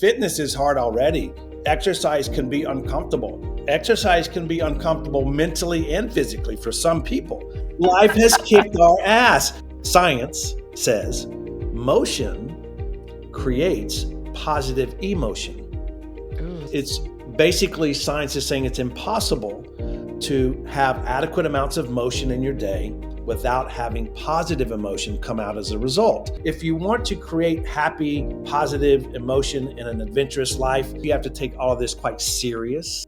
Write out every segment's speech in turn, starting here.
fitness is hard already. Exercise can be uncomfortable. Exercise can be uncomfortable mentally and physically for some people. Life has kicked our ass. Science says motion creates positive emotion. It's basically science is saying it's impossible to have adequate amounts of motion in your day without having positive emotion come out as a result. If you want to create happy, positive emotion in an adventurous life, you have to take all of this quite serious.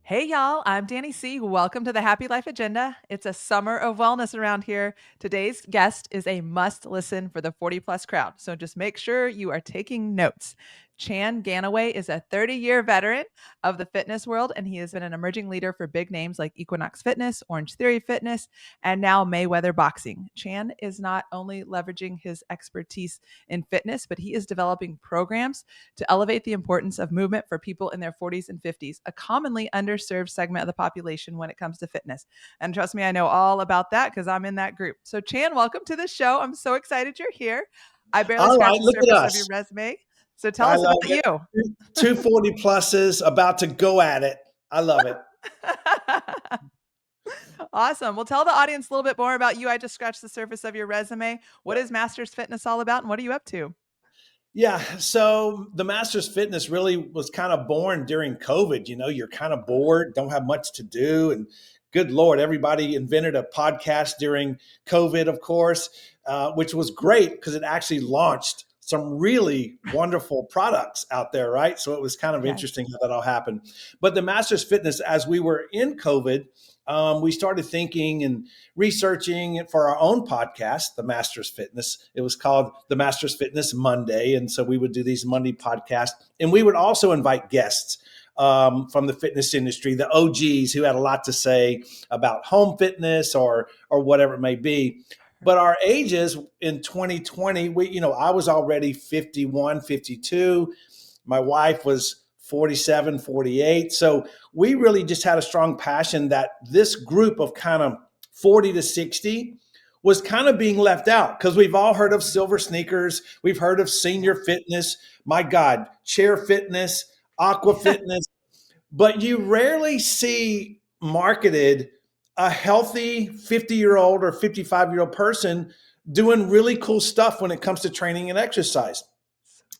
Hey y'all, I'm Danny C. Welcome to the Happy Life Agenda. It's a summer of wellness around here. Today's guest is a must listen for the 40 plus crowd. So just make sure you are taking notes. Chan Gannaway is a 30-year veteran of the fitness world, and he has been an emerging leader for big names like Equinox Fitness, Orange Theory Fitness, and now Mayweather Boxing. Chan is not only leveraging his expertise in fitness, but he is developing programs to elevate the importance of movement for people in their 40s and 50s, a commonly underserved segment of the population when it comes to fitness. And trust me, I know all about that because I'm in that group. So Chan, welcome to the show. I'm so excited you're here. I barely scratched the surface of your resume. So tell us about you. 240 pluses about to go at it. I love it. Awesome. Well, tell the audience a little bit more about you. I just scratched the surface of your resume. What is Masters Fitness all about and what are you up to? Yeah, so the Masters Fitness really was kind of born during COVID. You know, you're kind of bored, don't have much to do. And good Lord, everybody invented a podcast during COVID, of course, which was great because it actually launched some really wonderful products out there, right? So it was kind of interesting how that all happened. But the Masters Fitness, as we were in COVID, we started thinking and researching for our own podcast, The Masters Fitness. It was called The Masters Fitness Monday. And so we would do these Monday podcasts. And we would also invite guests from the fitness industry, the OGs who had a lot to say about home fitness or whatever it may be. But our ages in 2020, I was already 51, 52. My wife was 47, 48. So we really just had a strong passion that this group of kind of 40 to 60 was kind of being left out because we've all heard of silver sneakers. We've heard of senior fitness. My God, chair fitness, aqua fitness. But you rarely see marketed a healthy 50-year-old or 55-year-old person doing really cool stuff when it comes to training and exercise.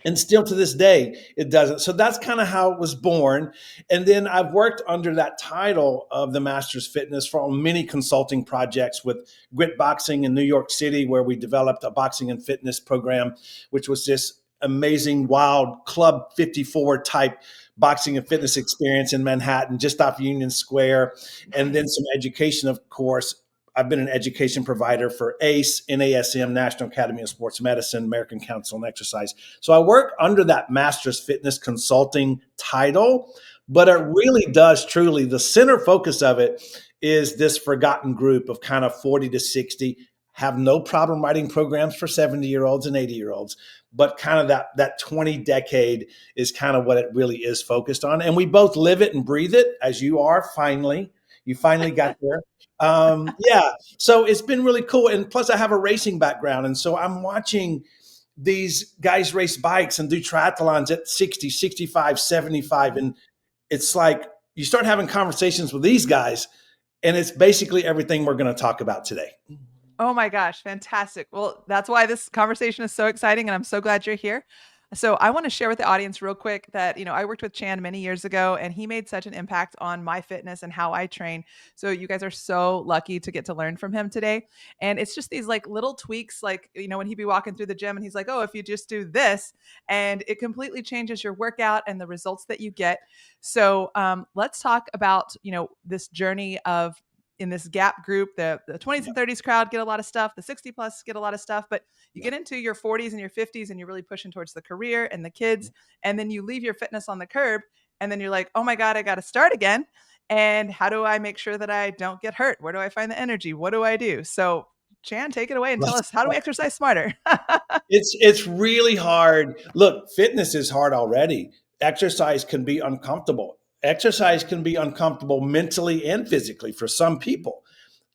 And still to this day, it doesn't. So that's kind of how it was born. And then I've worked under that title of the Masters Fitness for many consulting projects with Grit Boxing in New York City, where we developed a boxing and fitness program, which was this amazing, wild Club 54 type boxing and fitness experience in Manhattan, just off Union Square. And then some education, of course. I've been an education provider for ACE, NASM, National Academy of Sports Medicine, American Council on Exercise. So I work under that Masters Fitness Consulting title, but it really does truly, the center focus of it is this forgotten group of kind of 40 to 60, have no problem writing programs for 70-year-olds and 80-year-olds, but kind of that 20 decade is kind of what it really is focused on. And we both live it and breathe it, as you are finally. You finally got there. So it's been really cool. And plus I have a racing background. And so I'm watching these guys race bikes and do triathlons at 60, 65, 75. And it's like you start having conversations with these guys and it's basically everything we're going to talk about today. Oh my gosh, fantastic. Well, that's why this conversation is so exciting and I'm so glad you're here. So I want to share with the audience real quick that, I worked with Chan many years ago and he made such an impact on my fitness and how I train. So you guys are so lucky to get to learn from him today. And it's just these like little tweaks, like, when he'd be walking through the gym and he's like, oh, if you just do this, and it completely changes your workout and the results that you get. So let's talk about, this journey of in this gap group, the 20s and 30s crowd get a lot of stuff. The 60 plus get a lot of stuff, but you get into your 40s and your 50s and you're really pushing towards the career and the kids. And then you leave your fitness on the curb and then you're like, oh my God, I got to start again. And how do I make sure that I don't get hurt? Where do I find the energy? What do I do? So Chan, take it away and tell us, how do we exercise smarter? It's really hard. Look, fitness is hard already. Exercise can be uncomfortable. exercise can be uncomfortable mentally and physically for some people.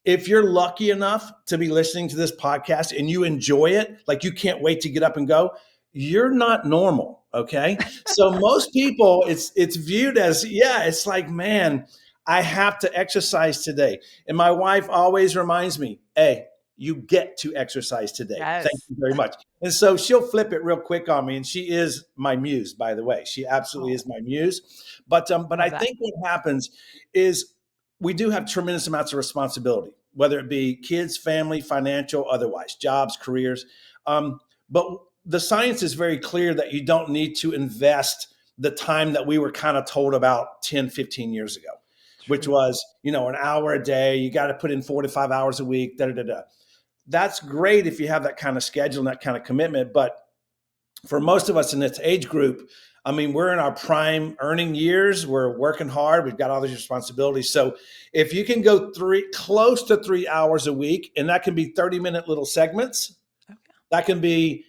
If you're lucky enough to be listening to this podcast and you enjoy it, like you can't wait to get up and go, you're not normal. Okay. So most people, it's viewed as, yeah, it's like, man, I have to exercise today. And my wife always reminds me, hey, you get to exercise today. Thank Yes. you very much. And so she'll flip it real quick on me. And she is my muse, by the way. She absolutely Oh, is my muse. But I love that. think what happens is we do have tremendous amounts of responsibility, whether it be kids, family, financial, otherwise, jobs, careers. But the science is very clear that you don't need to invest the time that we were kind of told about 10, 15 years ago, which True. was, an hour a day. You got to put in 4 to 5 hours a week, da, da, da, da. That's great if you have that kind of schedule and that kind of commitment. But for most of us in this age group, I mean, we're in our prime earning years. We're working hard. We've got all these responsibilities. So if you can go close to 3 hours a week, and that can be 30-minute little segments, Okay. that can be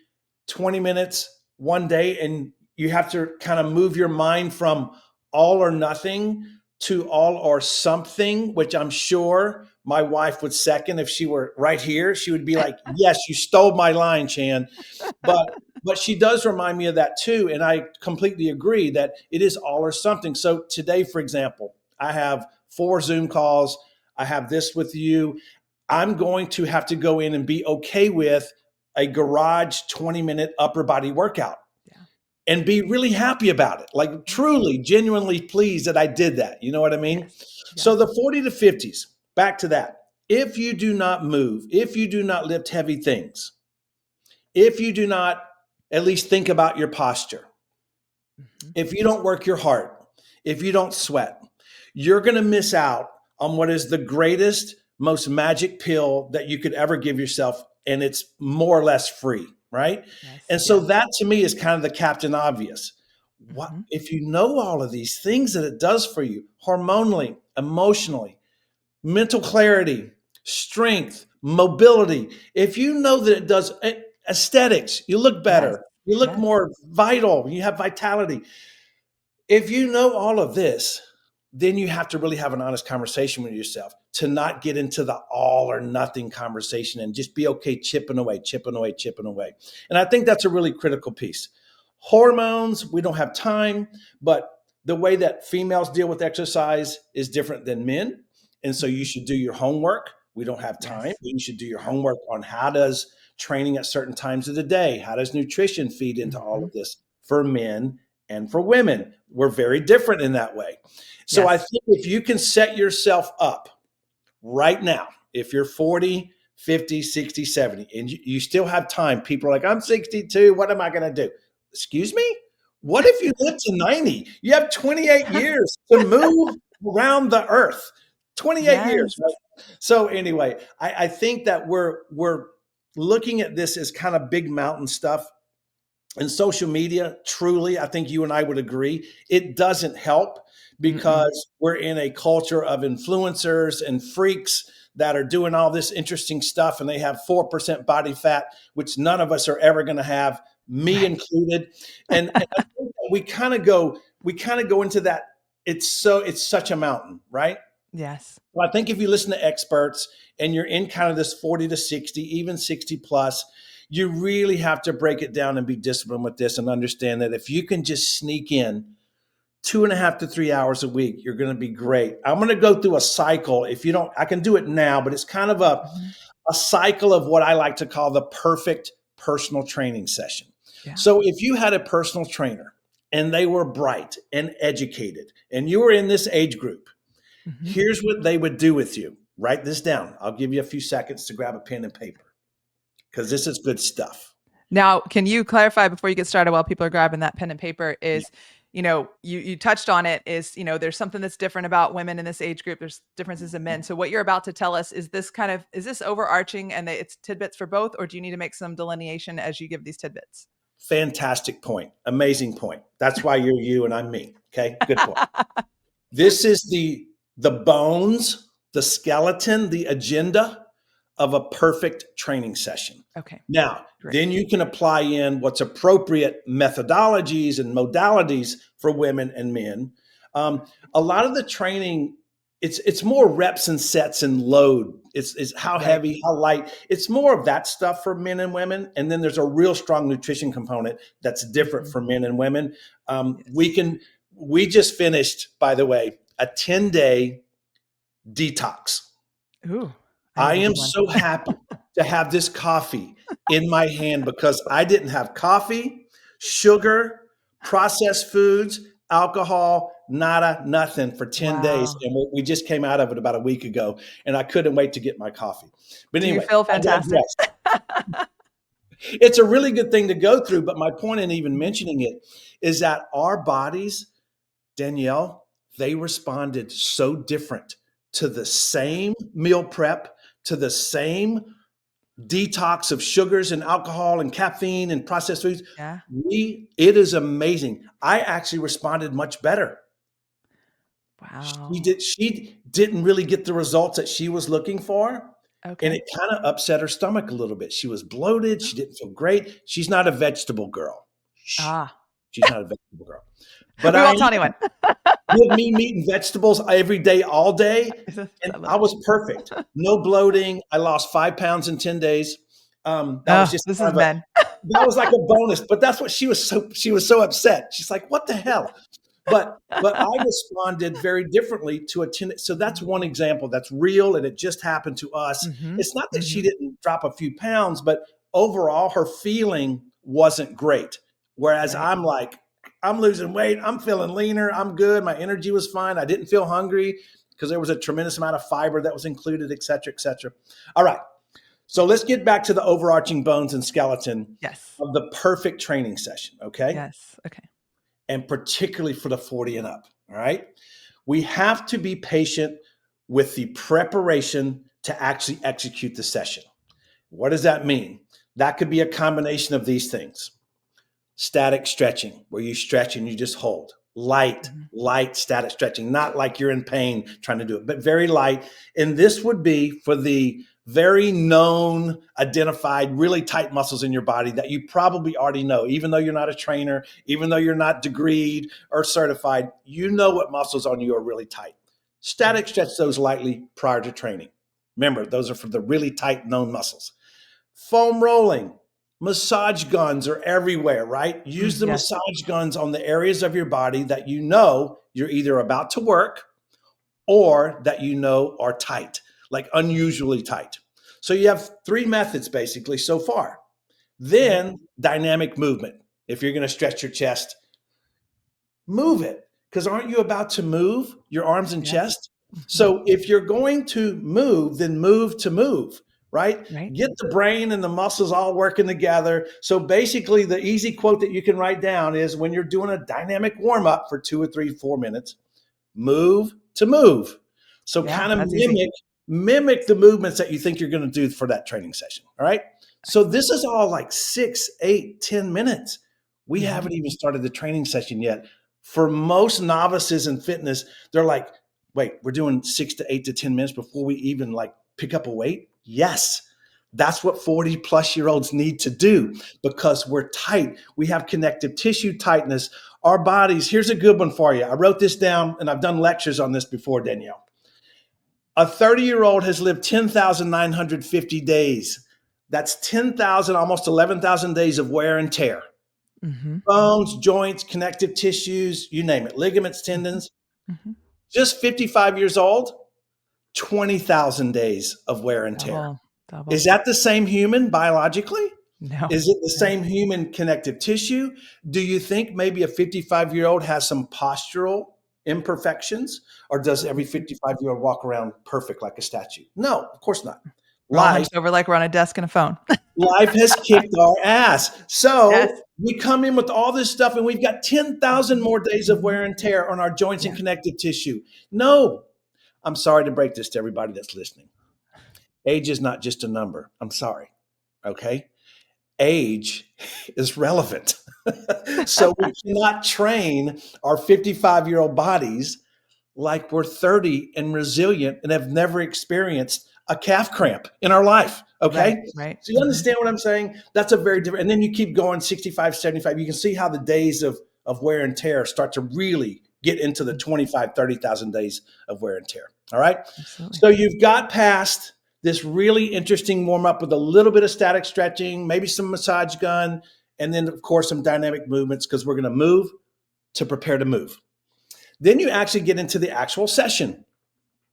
20 minutes one day. And you have to kind of move your mind from all or nothing to all or something, which I'm sure my wife would second if she were right here. She would be like, yes, you stole my line, Chan. But but she does remind me of that too. And I completely agree that it is all or something. So today, for example, I have 4 Zoom calls. I have this with you. I'm going to have to go in and be okay with a garage 20-minute upper body workout Yeah. and be really happy about it. Like Yes. truly, genuinely pleased that I did that. You know what I mean? Yes. So Yes. the 40 to 50s, back to that. If you do not move, if you do not lift heavy things, if you do not at least think about your posture, Mhm. if you don't work your heart, if you don't sweat, you're going to miss out on what is the greatest, most magic pill that you could ever give yourself. And it's more or less free, right? Yes. And so Yes. that to me is kind of the captain obvious. What Mhm. if you know all of these things that it does for you hormonally, emotionally, mental clarity, strength, mobility? If you know that it does aesthetics, you look Yes. better, you look Yes. more vital, you have vitality. If you know all of this, then you have to really have an honest conversation with yourself to not get into the all or nothing conversation and just be okay chipping away, chipping away, chipping away. And I think that's a really critical piece. Hormones, we don't have time, but the way that females deal with exercise is different than men. And so you Mhm. should do your homework. We don't have time, Yes. but you should do your Yeah. homework on how does training at certain times of the day, how does nutrition feed into all Mhm. of this for men and for women. We're very different in that way. So I Yes. think if you can set yourself up right now, if you're 40, 50, 60, 70, and you still have time, people are like, I'm 62, what am I going to do? Excuse me? What if you live to 90? You have 28 years to move around the earth. 28 years, Yes. right? So anyway, I think that we're looking at this as kind of big mountain stuff. And social media, truly, I think you and I would agree, it doesn't help Mm-mm. because we're in a culture of influencers and freaks that are doing all this interesting stuff and they have 4% body fat, which none of us are ever going to have, me Right. included. And I think that we kind of go into that. It's such a mountain, right? Yes. Well, I think if you listen to experts and you're in kind of this 40 to 60, even 60 plus, you really have to break it down and be disciplined with this and understand that if you can just sneak in 2.5 to 3 hours a week, you're going to be great. I'm going to go through a cycle. If you don't, I can do it now, but it's kind of Mhm. a cycle of what I like to call the perfect personal training session. Yeah. So if you had a personal trainer and they were bright and educated and you were in this age group, Mhm. here's what they would do with you. Write this down. I'll give you a few seconds to grab a pen and paper because this is good stuff. Now, can you clarify before you get started while people are grabbing that pen and paper Yeah, is, you touched on it is, there's something that's different about women in this age group. There's differences in men. So what you're about to tell us, is this overarching and it's tidbits for both, or do you need to make some delineation as you give these tidbits? fantastic point. Amazing point. That's why you're you and I'm me. Okay, good point. This is the bones, the skeleton, the agenda of a perfect training session. Okay, Now, great. then you can apply in what's appropriate methodologies and modalities for women and men. A lot of the training, it's more reps and sets and load. It's how Right. heavy, how light. It's more of that stuff for men and women. And then there's a real strong nutrition component that's different Mhm. for men and women. Yes. We just finished, by the way, a 10-day detox. Ooh, I I need to am do one. so happy to have this coffee in my hand because I didn't have coffee, sugar, processed foods, alcohol, nada, nothing for 10 days. Wow. And we just came out of it about a week ago, and I couldn't wait to get my coffee. But Do you anyway, feel I fantastic? digress. It's a really good thing to go through. But my point in even Mhm. mentioning it is that our bodies, Danielle, they responded so different to the same meal prep, to the same detox of sugars and alcohol and caffeine and processed foods. Yeah. It is amazing. I actually responded much better. Wow. She didn't really get the results that she was looking for. And Okay. it kind of upset her stomach a little bit. She was bloated. Oh. She didn't feel great. She's not a vegetable girl. Shh. Ah. She's not a vegetable girl. But We I won't tell am. anyone. With me eating vegetables every day, all day, and I love I it. was perfect. No bloating. I lost 5 pounds in 10 days. That was Oh, just this is kind of a men. that was like a bonus, but that's what she was so upset. She's like, "What the hell?" But I responded very differently to a 10. So that's one example that's real, and it just happened to us. Mhm. It's not that she Mhm. didn't drop a few pounds, but overall her feeling wasn't great. Whereas Right. I'm like, I'm losing weight, I'm feeling leaner, I'm good, my energy was fine, I didn't feel hungry because there was a tremendous amount of fiber that was included, et cetera, et cetera. All right. So let's get back to the overarching bones and skeleton Yes. of the perfect training session, okay? Yes. Okay. And particularly for the 40 and up, all right? We have to be patient with the preparation to actually execute the session. What does that mean? That could be a combination of these things: static stretching, where you stretch and you just hold. Mhm. Light static stretching, not like you're in pain trying to do it, but very light. And this would be for the very known, identified, really tight muscles in your body that you probably already know, even though you're not a trainer, even though you're not degreed or certified, you know what muscles on you are really tight. Right. Static stretch those lightly prior to training. Remember, those are for the really tight known muscles. Foam rolling, massage guns are everywhere, right? Use the Yes. massage guns on the areas of your body that you know you're either about to work or that you know are tight, like unusually tight. So you have three methods basically so far. Right. Then dynamic movement. If you're going to stretch your chest, move it. Because aren't you about to move your arms and Yes. chest? Mhm. So if you're going to move, then move to move, right? Right. Get the brain and the muscles all working together. So basically, the easy quote that you can write down is when you're doing a dynamic warm up for 2 or 3, 4 minutes, move to move. So Yeah, kind of that's easy. mimic the movements that you think you're going to do for that training session. All right. So this is all like 6, 8, 10 minutes. We Mhm. haven't even started the training session yet. For most novices in fitness, they're like, wait, we're doing 6 to 8 to 10 minutes before we even like pick up a weight. Yes. That's what 40 plus year olds need to do because we're tight. We have connective tissue tightness. Our bodies, here's a good one for you. I wrote this down and I've done lectures on this before, Danielle. A 30-year-old has lived 10,950 days. That's 10,000, almost 11,000 days of wear and tear. Mhm. Bones, joints, connective tissues, you name it, ligaments, Mhm. tendons. Mhm. Just 55 years old, 20,000 days of wear and tear. Double. Is Double. that the same human biologically? No. Is it the No. same human connective tissue? Do you think maybe a 55-year-old has some postural imperfections, or does every Mhm. 55-year-old walk around perfect like a statue? No, of course not. We're all Life hunched over like we're on a desk and a phone. life has kicked our ass. Yes. So we come in with all this stuff and we've got 10,000 Mhm. more days of Mhm. wear and tear on our joints and Yeah. connective tissue. No, I'm sorry to break this to everybody that's listening. Age is not just a number. I'm sorry. Okay. Age is relevant. So we cannot train our 55-year-old bodies like we're 30 and resilient and have never experienced a calf cramp in our life. Right, Okay. right. So you Mhm. understand what I'm saying? That's a very different, and then you keep going 65, 75. You can see how the days of wear and tear start to really get into the 25, 30,000 days of wear and tear. All right. Absolutely. So you've got past this really interesting warm up with a little bit of static stretching, maybe some massage gun, and then, of course, some dynamic movements because we're going to move to prepare to move. Then you actually get into the actual session,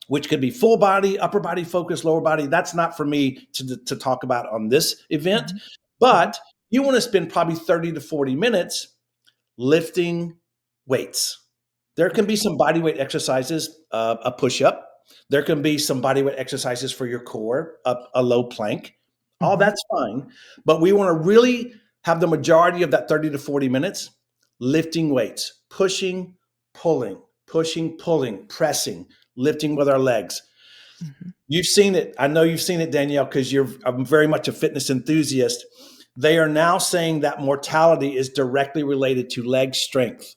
which could be full body, upper body focus, lower body. That's not for me to talk about on this event, but you want to spend probably 30 to 40 minutes lifting weights. There can be some body weight exercises, a push-up. There can be some body weight exercises for your core, a low plank. All that's fine. But we want to really have the majority of that 30 to 40 minutes lifting weights, pushing, pulling, pressing, lifting with our legs. You've seen it. I know you've seen it, Danielle, because I'm very much a fitness enthusiast. They are now saying that mortality is directly related to leg strength.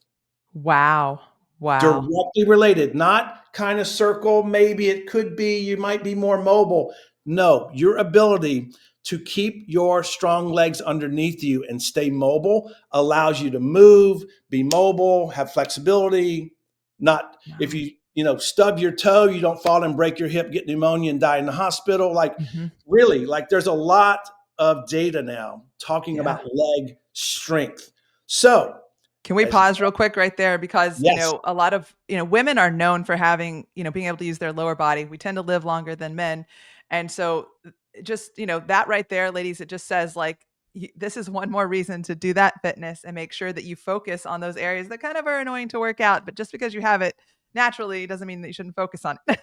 Wow. Directly related, not kind of circle. Maybe it could be, you might be more mobile. No, your ability to keep your strong legs underneath you and stay mobile allows you to move, be mobile, have flexibility. Not if you stub your toe, you don't fall and break your hip, get pneumonia and die in the hospital. Like really, like there's a lot of data now talking about leg strength. So can we pause real quick right there? Because, yes. a lot of, women are known for having, being able to use their lower body. We tend to live longer than men. And so just, that right there, ladies, it just says like, this is one more reason to do that fitness and make sure that you focus on those areas that kind of are annoying to work out. But just because you have it naturally doesn't mean that you shouldn't focus on it.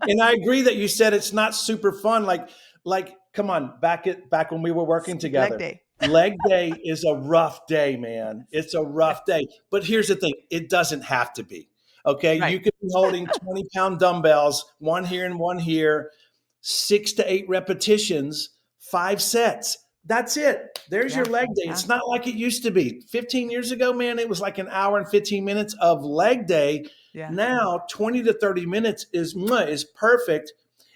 And I agree that you said it's not super fun. Like, come on, back when we were working together. Leg day. Leg day is a rough day, man. It's a rough day. But here's the thing. It doesn't have to be. Okay. Right. You could be holding 20-pound dumbbells, one here and one here, 6 to 8 repetitions, 5 sets. That's it. There's your leg day. It's not like it used to be. 15 years ago, man, it was like an hour and 15 minutes of leg day. Yeah. Now, 20 to 30 minutes is perfect.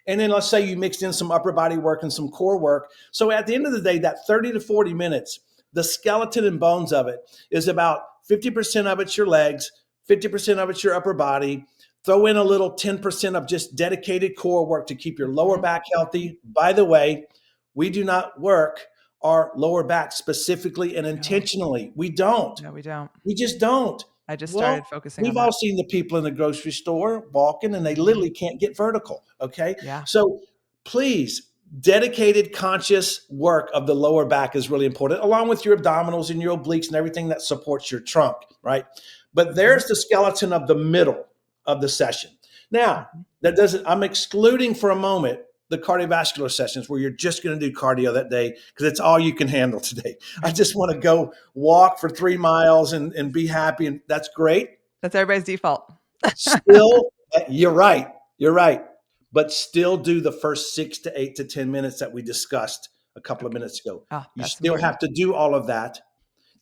And then let's say you mixed in some upper body work and some core work. So at the end of the day, that 30 to 40 minutes, the skeleton and bones of it is about 50% of it's your legs, 50% of it's your upper body. Throw in a little 10% of just dedicated core work to keep your lower back healthy. By the way, we do not work our lower back specifically and intentionally. We don't. No, we don't. We just don't. I just started focusing on we've that. all seen the people in the grocery store walking and they literally can't get vertical. Okay. Yeah. So please, dedicated conscious work of the lower back is really important, along with your abdominals and your obliques and everything that supports your trunk. Right. But there's the skeleton of the middle of the session. Now, I'm excluding for a moment the cardiovascular sessions where you're just going to do cardio that day because it's all you can handle today. I just want to go walk for 3 miles and be happy. And that's great. That's everybody's default. Still, you're right. You're right. But still do the first 6 to 8 to 10 minutes that we discussed a couple of minutes ago. You still have to do all of that.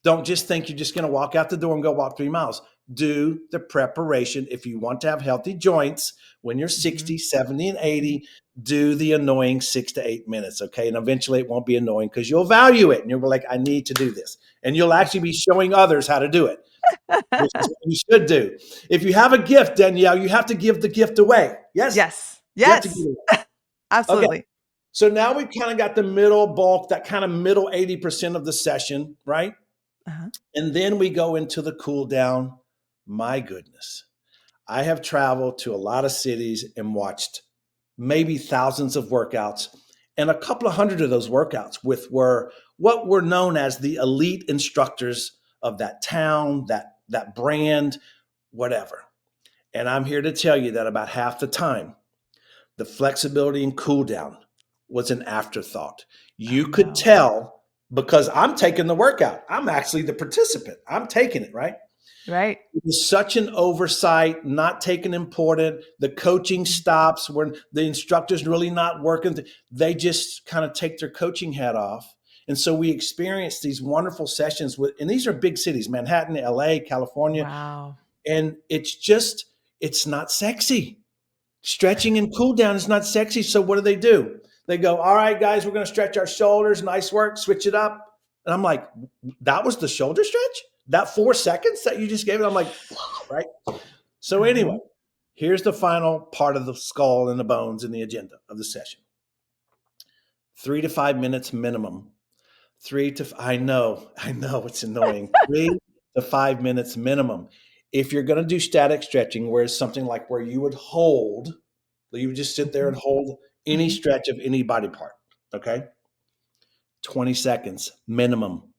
Don't just think you're just going to walk out the door and go walk 3 miles. Do the preparation. If you want to have healthy joints when you're 60, 70, and 80, do the annoying 6 to 8 minutes. Okay. And eventually it won't be annoying because you'll value it. And you'll be like, I need to do this. And you'll actually be showing others how to do it, which is what you should do. If you have a gift, Danielle, you have to give the gift away. Yes. Yes. You have to give it away. Absolutely. Okay. So now we've kind of got the middle bulk, that kind of middle 80% of the session, right? And then we go into the cool down. My goodness. I have traveled to a lot of cities and watched maybe thousands of workouts, and a couple of hundred of those workouts were what were known as the elite instructors of that town, that brand, whatever. And I'm here to tell you that about half the time, the flexibility and cool down was an afterthought. You could tell because I'm taking the workout. I'm actually the participant. I'm taking it, right? Right. It was such an oversight, not taken important. The coaching stops when the instructor's really not working. They just kind of take their coaching hat off. And so we experienced these wonderful sessions and these are big cities, Manhattan, LA, California. Wow. And it's not sexy. Stretching and cool down is not sexy. So what do? They go, all right, guys, we're going to stretch our shoulders. Nice work. Switch it up. And I'm like, that was the shoulder stretch? That 4 seconds that you just gave it, I'm like, right? So anyway, Mhm. here's the final part of the skull and the bones in the agenda of the session. 3 to 5 minutes minimum. I know, it's annoying. 3 to 5 minutes minimum. If you're going to do static stretching, where it's something like where you would hold, you would just sit there and Mhm. hold any Mhm. stretch of any body part. Okay. 20 seconds minimum.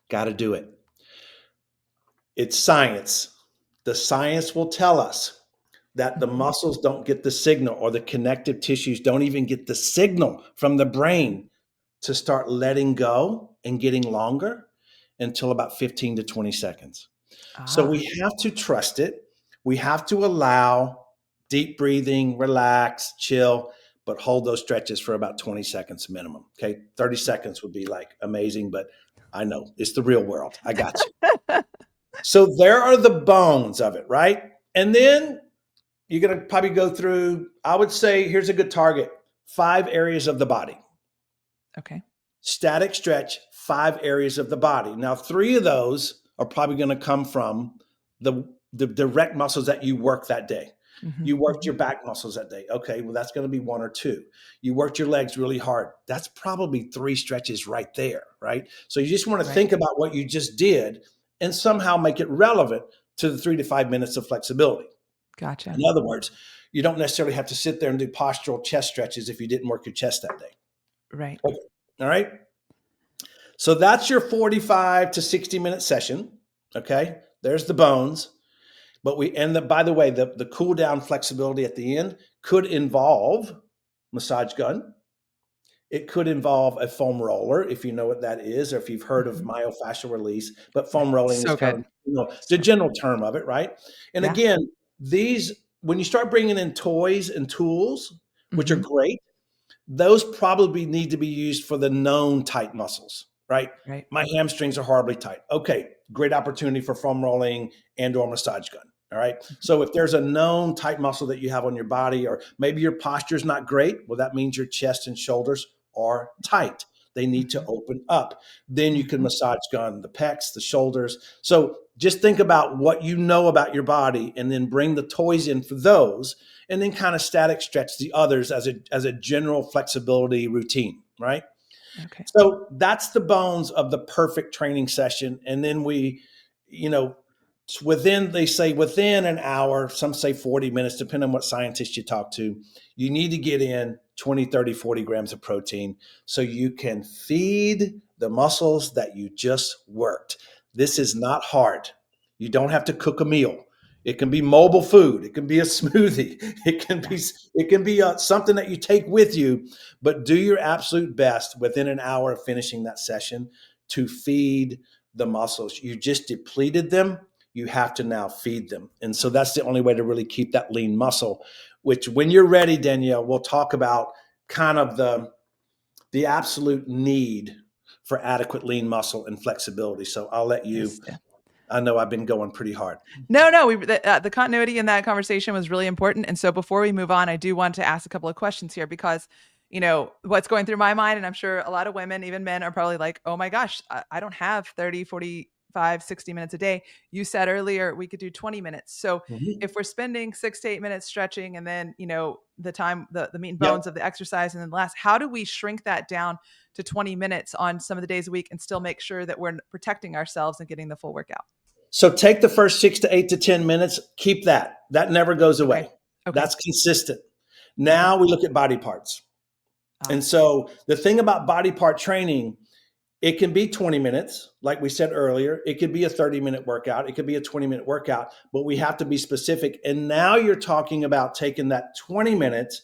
Got to do it. It's science. The science will tell us that the Mhm. muscles don't get the signal, or the connective tissues don't even get the signal from the Mhm. brain to start letting go and getting longer until about 15 to 20 seconds. So Ah, we have to trust it. We have to allow deep breathing, relax, chill, but hold those stretches for about 20 seconds minimum. Okay. 30 seconds would be like amazing, but I know it's the real world. I got you. So there are the bones of it, right? And then you're going to probably go through, I would say, here's a good target: 5 areas of the body. okay. Static stretch, 5 areas of the body. Now, 3 of those are probably going to come from the direct muscles that you work that day. Mhm. You worked Mhm. your back muscles that day. Okay, well, that's going to be 1 or 2. You worked your legs really hard. That's probably 3 stretches right there, right? So you just want to Right. think about what you just did and somehow make it relevant to the 3 to 5 minutes of flexibility. Gotcha. In other words, you don't necessarily have to sit there and do postural chest stretches if you didn't work your chest that day. Right. Okay. All right. So that's your 45 to 60-minute session. Okay. There's the bones. But by the way, the cool down flexibility at the end could involve massage gun. It could involve a foam roller, if you know what that is, or if you've heard of Mhm. myofascial release. But Right. foam rolling is So kind good. of, the So good. general term of it, right? And Yeah. again, these, when you start bringing in toys and tools, which are Mhm. great, those probably need to be used for the known tight muscles, right? Right. My hamstrings are horribly tight. Okay, great opportunity for foam rolling and or massage gun. All right. Mhm. So if there's a known tight muscle that you have on your body, or maybe your posture is not great, well, that means your chest and shoulders are tight. They need to Mhm. open up. Then you can Mhm. massage gun the pecs, the shoulders. So just think about what you know about your body and then bring the toys in for those, and then kind of static stretch the others as a general flexibility routine, right? Okay. So that's the bones of the perfect training session. And then you know, they say within an hour, some say 40 minutes, depending on what scientists you talk to, you need to get in 20, 30, 40 grams of protein so you can feed the muscles that you just worked. This is not hard. You don't have to cook a meal. It can be mobile food. It can be a smoothie. It can Yeah. be something that you take with you, but do your absolute best within an hour of finishing that session to feed the muscles. You just depleted them. You have to now feed them. And so that's the only way to really keep that lean muscle, which when you're ready, Danielle, we'll talk about kind of the absolute need for adequate lean muscle and flexibility. So I'll let you, Yes. Yeah. I know I've been going pretty hard. No, no, the continuity in that conversation was really important, and so before we move on, I do want to ask a couple of questions here because, what's going through my mind, and I'm sure a lot of women, even men, are probably like, "Oh my gosh, I don't have 30, 45, 60 minutes a day." You said earlier we could do 20 minutes. So Mhm. if we're spending 6 to 8 minutes stretching and then, the time the meat and bones Yep. of the exercise and then the last, how do we shrink that down to 20 minutes on some of the days a week and still make sure that we're protecting ourselves and getting the full workout? So take the first 6 to 8 to 10 minutes, keep that. That never goes Okay. away. Okay. That's consistent. Okay. Now we look at body parts. Ah, And so the thing about body part training, it can be 20 minutes, like we said earlier. It could be a 30-minute workout. It could be a 20-minute workout, but we have to be specific. And now you're talking about taking that 20 minutes,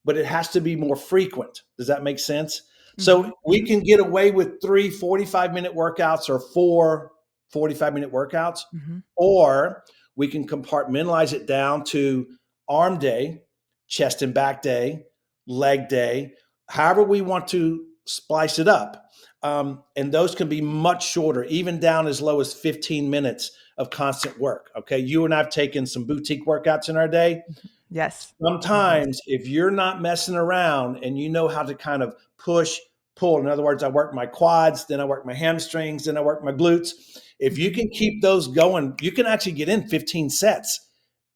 but it has to be more frequent. Does that make sense? So mhm, we mhm, can get away with 3 45-minute workouts or 4 45-minute workouts, mhm, or we can compartmentalize it down to arm day, chest and back day, leg day, however we want to splice it up. And those can be much shorter, even down as low as 15 minutes of constant work. Okay. You and I've taken some boutique workouts in our day. mhm. Yes. Love those. Sometimes, if you're not messing around and you know how to kind of push, pull, in other words, I work my quads, then I work my hamstrings, then I work my glutes. If you Mhm. can keep those going, you can actually get in 15 sets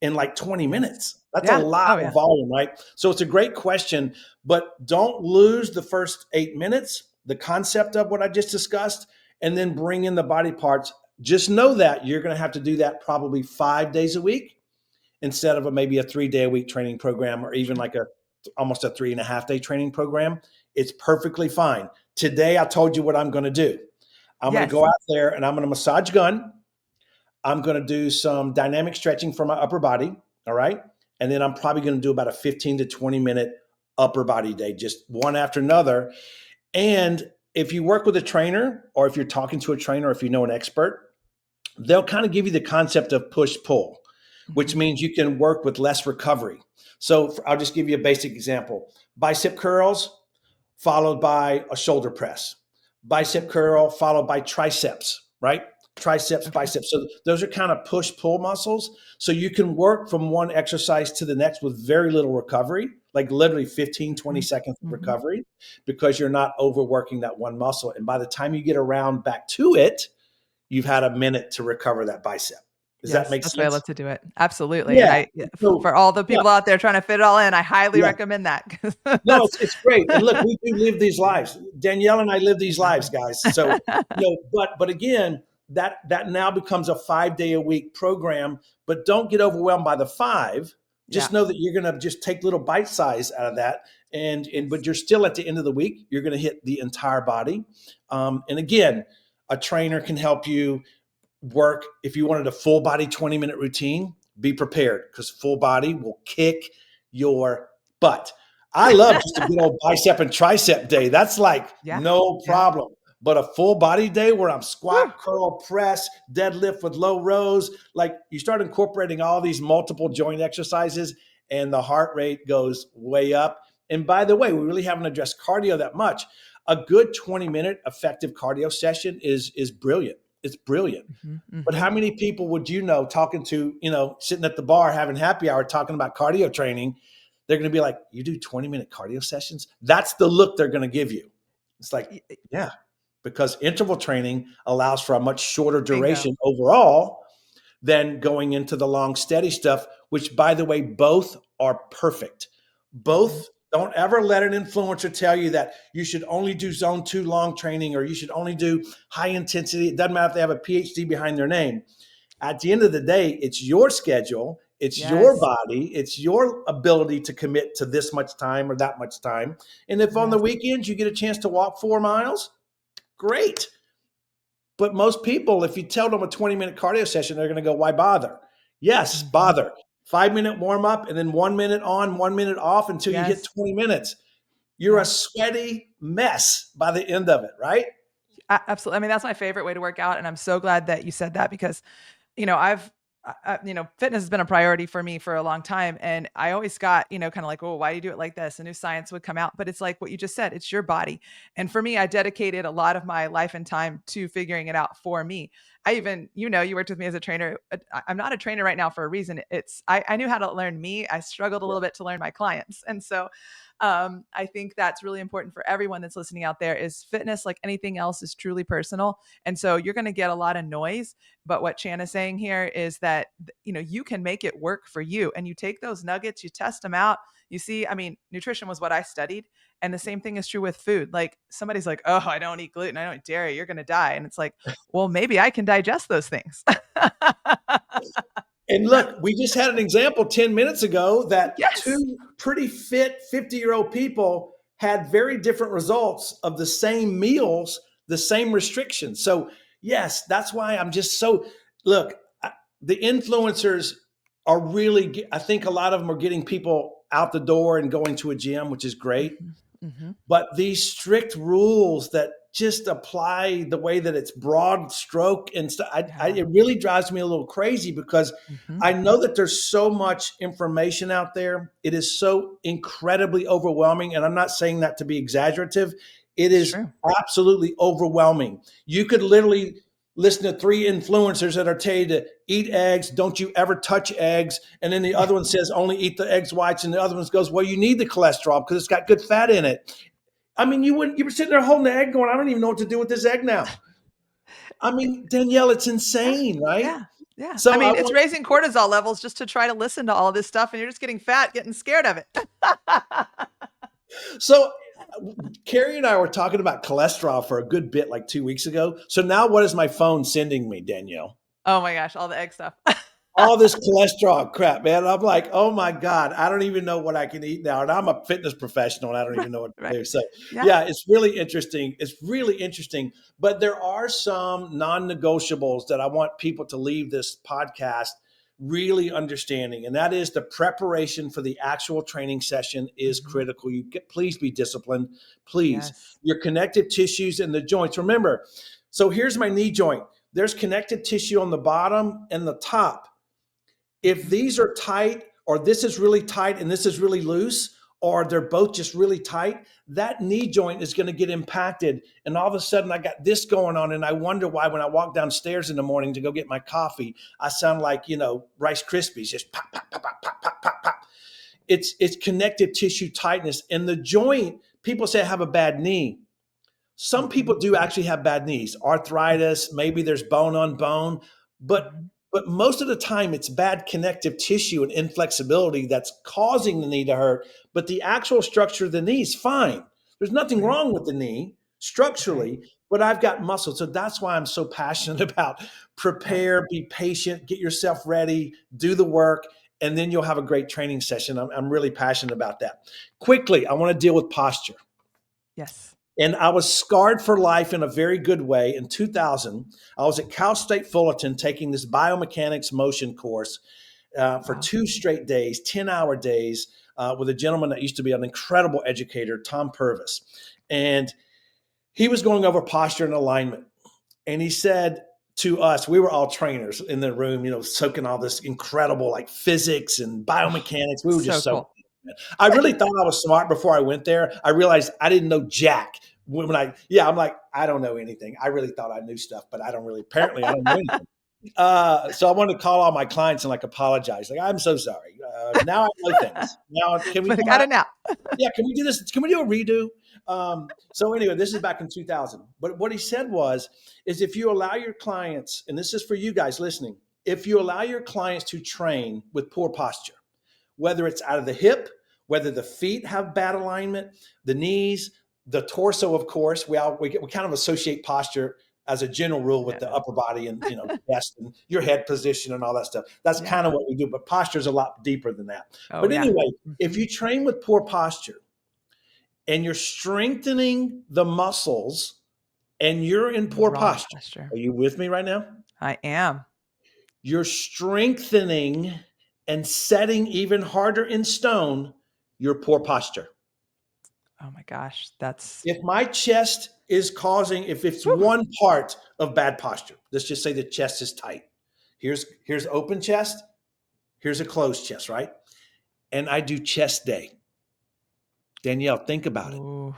in like 20 Yes. minutes. That's a Yeah. lot Oh, of yeah. volume, right? So it's a great question, but don't lose the first 8 minutes, the concept of what I just discussed, and then bring in the body parts. Just know that you're going to have to do that probably 5 days a week instead of maybe a 3 day a week training program, or even Sure. like almost a 3.5 day training program. It's perfectly fine. Today, I told you what I'm going to do. I'm going to go Yes. out there and I'm going to massage gun. I'm going to do some dynamic stretching for my upper body. All right. And then I'm probably going to do about a 15 to 20-minute upper body day, just one after another. And if you work with a trainer, or if you're talking to a trainer, or if you know an expert, they'll kind of give you the concept of push pull, which Mhm. means you can work with less recovery. So I'll just give you a basic example: bicep curls followed by a shoulder press, bicep Mhm. curl followed by triceps, right? Triceps, Okay. biceps. So those are kind of push pull muscles. So you can work from one exercise to the next with very little recovery, like literally 15, 20 Mhm. seconds of Mhm. recovery, because you're not overworking that one muscle. And by the time you get around back to it, you've had a minute to recover that bicep. Does that Yes, make that's the way I sense? love to do it. Absolutely, and Yeah. I yeah, So for all the yeah, people out there trying to fit it all in, I highly yeah. recommend that 'cause No, that's it's great. And look, we do live these lives. Danielle and I live these lives, Wow. guys. So, but again, that now becomes a 5 day a week program. But don't get overwhelmed by the five. Yeah. Just know that you're gonna just take little bite size out of that. And Yes. but you're still at the end of the week, you're gonna hit the entire body. And again, a trainer can help you work. If you wanted a full body 20-minute routine, be prepared, because full body will kick your butt. I love just a good old bicep and tricep day. That's like Yeah. no Yeah. problem. But a full body day where I'm Woo. squat, curl, press, deadlift with low rows, like you start incorporating all these multiple joint exercises and the heart rate goes way up. And by the way, we really haven't addressed cardio that much. A good 20-minute effective cardio session is brilliant. It's brilliant. Mhm. But how Mhm. many people would you know talking to, sitting at the bar having happy hour talking about cardio training? They're going to be like, you do 20-minute cardio sessions? That's the look they're going to give you. It's like, Y yeah, because interval training allows for a much shorter Bingo. duration overall than going into the long, steady stuff, which, by the way, both are perfect. Mhm. Both. Don't ever let an influencer tell you that you should only do zone 2 long training, or you should only do high intensity. It doesn't matter if they have a PhD behind their name. At the end of the day, it's your schedule, it's your Yes. body, it's your ability to commit to this much time or that much time. And if on the Yes. weekends you get a chance to walk 4 miles, great. But most people, if you tell them a 20-minute cardio session, they're going to go, why bother? Yes, Mhm. bother. 5 minute warm up and then 1 minute on, 1 minute off until you hit Yes. 20 minutes. You're a Yeah. sweaty mess by the end of it, right? Absolutely. I mean, that's my favorite way to work out, and I'm so glad that you said that because I've fitness has been a priority for me for a long time. And I always got, kind of like, oh, why do you do it like this? A new science would come out. But it's like what you just said, it's your body. And for me, I dedicated a lot of my life and time to figuring it out for me. I even, you worked with me as a trainer. I'm not a trainer right now for a reason. I knew how to learn me. I struggled a Yeah. little bit to learn my clients. And so I think that's really important for everyone that's listening out there is fitness, like anything else, is truly personal. And so you're going to get a lot of noise. But what Chan is saying here is that, you can make it work for you, and you take those nuggets, you test them out. You see, I mean, nutrition was what I studied. And the same thing is true with food. Like somebody's like, oh, I don't eat gluten, I don't eat dairy, you're going to die. And it's like, well, maybe I can digest those things. And look, we just had an example 10 minutes ago that Yes. two pretty fit 50-year-old people had very different results of the same meals, the same restrictions. So, yes, that's why I'm just so look, the influencers are really, I think a lot of them are getting people out the door and going to a gym, which is great. Hmm. Hmm. But these strict rules that just apply the way that it's broad stroke and stuff, Yeah. it really drives me a little crazy, because Hmm. I know that there's so much information out there. It is so incredibly overwhelming. And I'm not saying that to be exaggerative. It It's is true. absolutely overwhelming. You could literally listen to three influencers that are telling you to eat eggs, don't you ever touch eggs. And then the Yeah. other one says only eat the eggs whites. And the other one goes, well, you need the cholesterol because it's got good fat in it. I mean, you were sitting there holding the egg going, I don't even know what to do with this egg now. I mean, Danielle, it's Yeah, insane, right? yeah, yeah. I So I mean, it's want raising cortisol levels just to try to listen to all this stuff, and you're just getting fat, getting scared of it. so Carrie and I were talking about cholesterol for a good bit like 2 weeks ago. So now what is my phone sending me, Danielle? Oh my gosh, all the egg stuff. All this cholesterol crap, man. I'm like, oh my God, I don't even know what I can eat now. And I'm a fitness professional and I don't Right, even know what to right. do. So Yeah. yeah, it's really interesting. It's really interesting. But there are some non-negotiables that I want people to leave this podcast really understanding. And that is the preparation for the actual training session is Mhm. critical. Please be disciplined. Please. Yes. Your connective tissues and the joints. Remember, so here's my knee joint. There's connective tissue on the bottom and the top. If Mhm. these are tight, or this is really tight and this is really loose, or they're both just really tight, that knee joint is going to get impacted. And all of a sudden, I got this going on. And I wonder why when I walk downstairs in the morning to go get my coffee, I sound like, Rice Krispies, just pop, pop, pop, pop, pop, pop, pop, pop. It's connective tissue tightness. And the joint, people say I have a bad knee. Some people Mhm. do actually have bad knees, arthritis, maybe there's bone on bone, but Mhm. but most of the time it's bad connective tissue and inflexibility that's causing the knee to hurt, but the actual structure of the knee is fine. There's nothing Right, wrong with the knee right. structurally, but I've got muscle. So that's why I'm so passionate about Yep. prepare, be patient, get yourself ready, do the work, and then you'll have a great training session. I'm really passionate about that. Quickly, I want to deal with posture. Yes. And I was scarred for life in a very good way. In 2000, I was at Cal State Fullerton taking this biomechanics motion course for Wow. 2 straight days, 10-hour days, with a gentleman that used to be an incredible educator, Tom Purvis. And he was going over posture and alignment. And he said to us, we were all trainers in the room, soaking all this incredible like physics and Oh, biomechanics. We were so just so, cool. I really thought I was smart before I went there. I realized I didn't know jack. I'm like, I don't know anything. I really thought I knew stuff, but apparently I don't know anything. So I wanted to call all my clients and like apologize. Like, I'm so sorry. Now I know things. Now, can we But I come got out? it now. Yeah, can we do this? Can we do a redo? So anyway, this is back in 2000. But what he said is if you allow your clients, and this is for you guys listening, if you allow your clients to train with poor posture, whether it's out of the hip, whether the feet have bad alignment, the knees, the torso, of course, we kind of associate posture as a general rule with the Yeah. upper body and chest and your head position and all that stuff. That's Yeah. kind of what we do, but posture is a lot deeper than that. Oh, But yeah. anyway, if Mhm. you train with poor posture, and you're strengthening the muscles and you're in poor Wrong posture. posture. Are you with me right now? I am. You're strengthening and setting even harder in stone your poor posture. Oh my gosh. That's If my chest is causing, if it's whew. one part of bad posture, let's just say the chest is tight. Here's open chest, here's a closed chest, right? And I do chest day. Danielle, think about it. Ooh.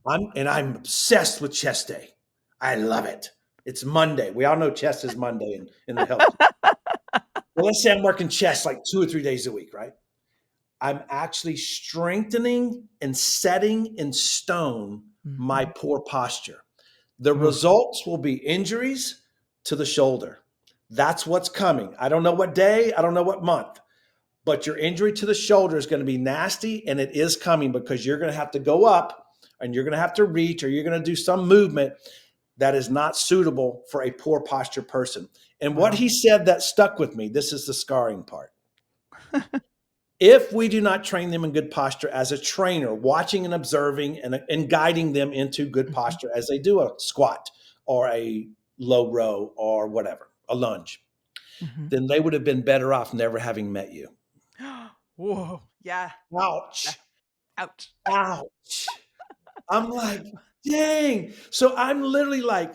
I'm obsessed with chest day. I love it. It's Monday. We all know chest is Monday in the health. Well, let's say I'm working chest like 2 or 3 days a week, right? I'm actually strengthening and setting in stone my Mhm. poor posture. The Oof. results will be injuries to the shoulder. That's what's coming. I don't know what day, I don't know what month, but your injury to the shoulder is going to be nasty and it is coming because you're going to have to go up and you're going to have to reach or you're going to do some movement that is not suitable for a poor posture person. And what Wow. he said that stuck with me, this is the scarring part. If we do not train them in good posture as a trainer, watching and observing and guiding them into good Mhm. posture as they do a squat or a low row or whatever, a lunge, Mhm. then they would have been better off never having met you. Whoa. Yeah. Yeah. Ouch. Ouch. Ouch. I'm like, dang. So I'm literally like,